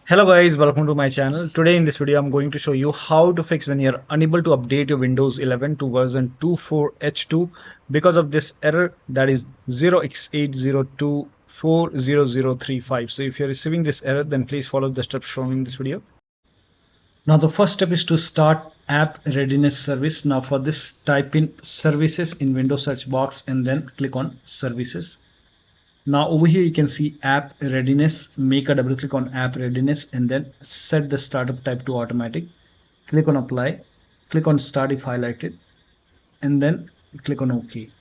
Hello guys, welcome to my channel. Today in this video I'm going to show you how to fix when you're unable to update your Windows 11 to version 24H2 because of this error, that is 0x80240035. So if you're receiving this error, then please follow the steps shown in this video. Now the first step is to start app readiness service. Now for this, type in services in Windows search box and then click on services. Now over here you can see app readiness. Make a double click on app readiness and then set the startup type to automatic. Click on apply, click on start if highlighted, and then click on OK.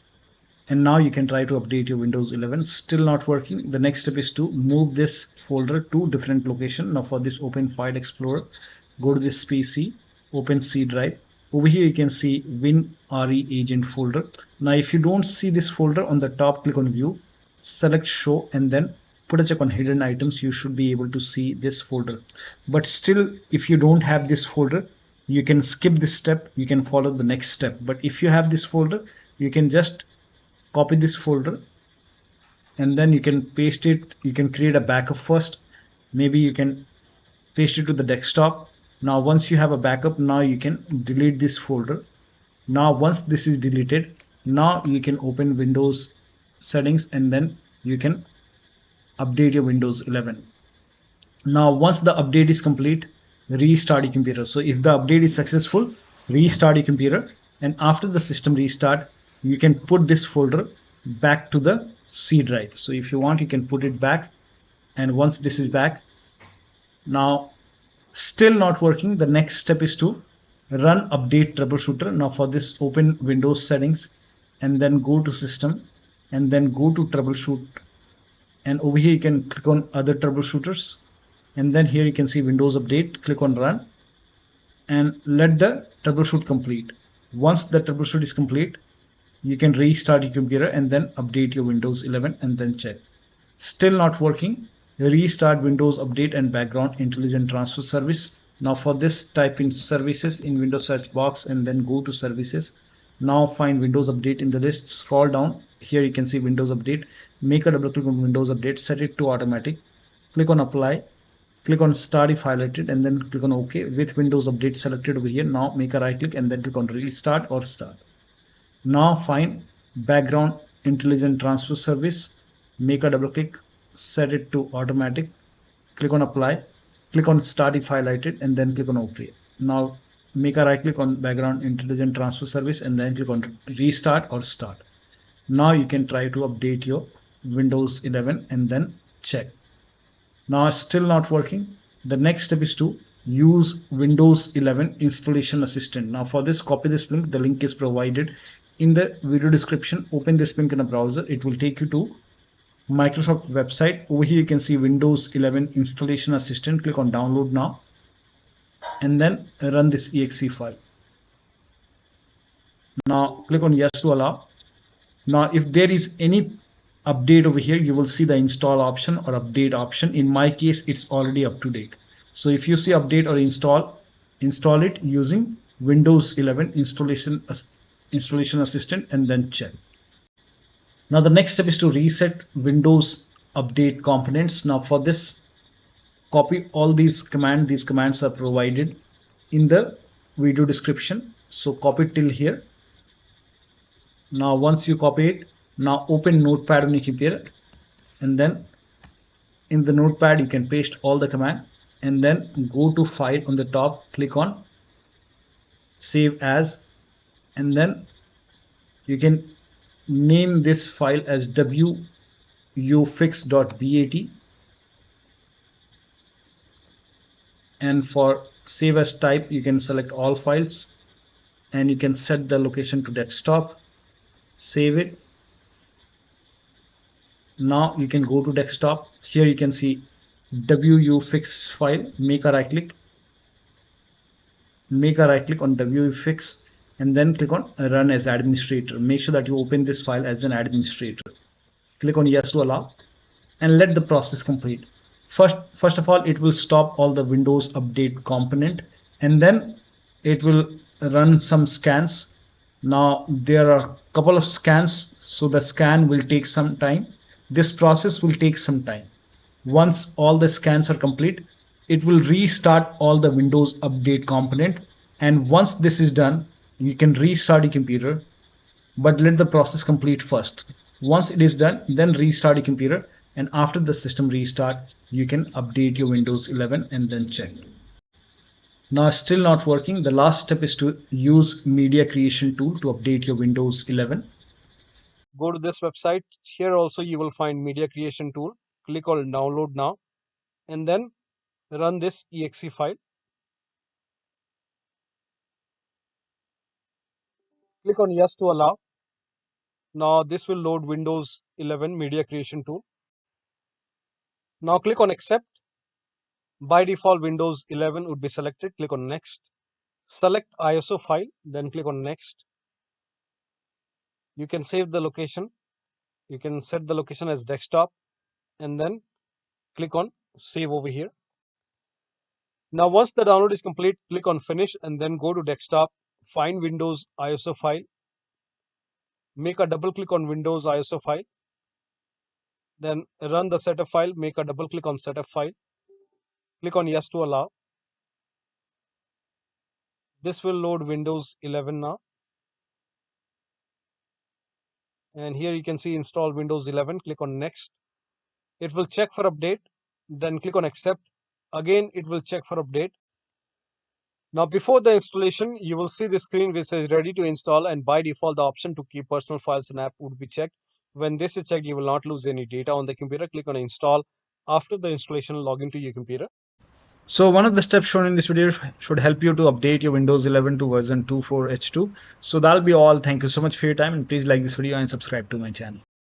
And now you can try to update your Windows 11. Still not working. The next step is to move this folder to different location. Now for this, open File Explorer, go to this PC, open C drive. Over here you can see WinREAgent folder. Now if you don't see this folder on the top, click on view, select show and then put a check on hidden items. You should be able to see this folder. But still, if you don't have this folder, you can skip this step, you can follow the next step. But if you have this folder, you can just copy this folder and then you can paste it. You can create a backup first. Maybe you can paste it to the desktop. Now once you have a backup, now you can delete this folder. Now once this is deleted, now you can open Windows settings and then you can update your Windows 11. Now once the update is complete, restart your computer. So if the update is successful, restart your computer, and after the system restart, you can put this folder back to the C drive. So if you want, you can put it back, and once this is back, now still not working, the next step is to run update troubleshooter. Now for this, open Windows settings and then go to system and then go to troubleshoot, and over here you can click on other troubleshooters, and then here you can see Windows update. Click on run and let the troubleshoot complete. Once the troubleshoot is complete, you can restart your computer and then update your Windows 11 and then check. Still not working, restart Windows update and background intelligent transfer service. Now for this, type in services in Windows search box and then go to services. Now find Windows update in the list, scroll down, here you can see Windows update. Make a double click on Windows update, set it to automatic, click on apply, click on start if highlighted and then click on OK. With Windows update selected over here, now make a right click and then click on restart or start. Now find background intelligent transfer service, make a double click, set it to automatic, click on apply, click on start if highlighted and then click on OK. Now make a right click on background intelligent transfer service and then click on restart or start. Now you can try to update your Windows 11 and then check. Now still not working. The next step is to use Windows 11 installation assistant. Now for this, copy this link. The link is provided in the video description. Open this link in a browser. It will take you to Microsoft website. Over here you can see Windows 11 installation assistant. Click on download now and then run this exe file. Now click on yes to allow. Now if there is any update over here, you will see the install option or update option. In my case, it's already up to date. So if you see update or install it using Windows 11 installation assistant and then check. Now the next step is to reset Windows update components. Now for this, copy all these commands. These commands are provided in the video description. So copy it till here. Now once you copy it, now open Notepad on your computer and then in the Notepad you can paste all the command and then go to file on the top, click on save as, and then you can name this file as wuauserv.bat, and for save as type you can select all files and you can set the location to desktop. Save it. Now you can go to desktop. Here you can see wuaufix file. Make a right click on wuaufix and then click on run as administrator. Make sure that you open this file as an administrator. Click on yes to allow and let the process complete. First of all, it will stop all the Windows update component and then it will run some scans. Now there are a couple of scans, so the scan will take some time. This process will take some time. Once all the scans are complete, it will restart all the Windows Update component, and once this is done, you can restart your computer, but let the process complete first. Once it is done, then restart your computer, and after the system restart, you can update your Windows 11 and then check. Now still not working. The last step is to use media creation tool to update your Windows 11. Go to this website. Here also you will find media creation tool. Click on download now and then run this exe file. Click on yes to allow. Now this will load Windows 11 media creation tool. Now click on accept. By default Windows 11 would be selected. Click on next. Select ISO file, then click on next. You can save the location. You can set the location as desktop and then click on save over here. Now once the download is complete, click on finish and then go to desktop, find Windows ISO file, make a double click on Windows ISO file, then run the setup file, make a double click on setup file, click on yes to allow. This will load Windows 11 now. And here you can see install Windows 11, click on next. It will check for update, then click on accept. Again, it will check for update. Now before the installation, you will see the screen which says ready to install, and by default the option to keep personal files and app would be checked. When this is checked, you will not lose any data on the computer. Click on install. After the installation, log into your computer. So one of the steps shown in this video should help you to update your Windows 11 to version 2.4H2. So that'll be all. Thank you so much for your time, and please like this video and subscribe to my channel.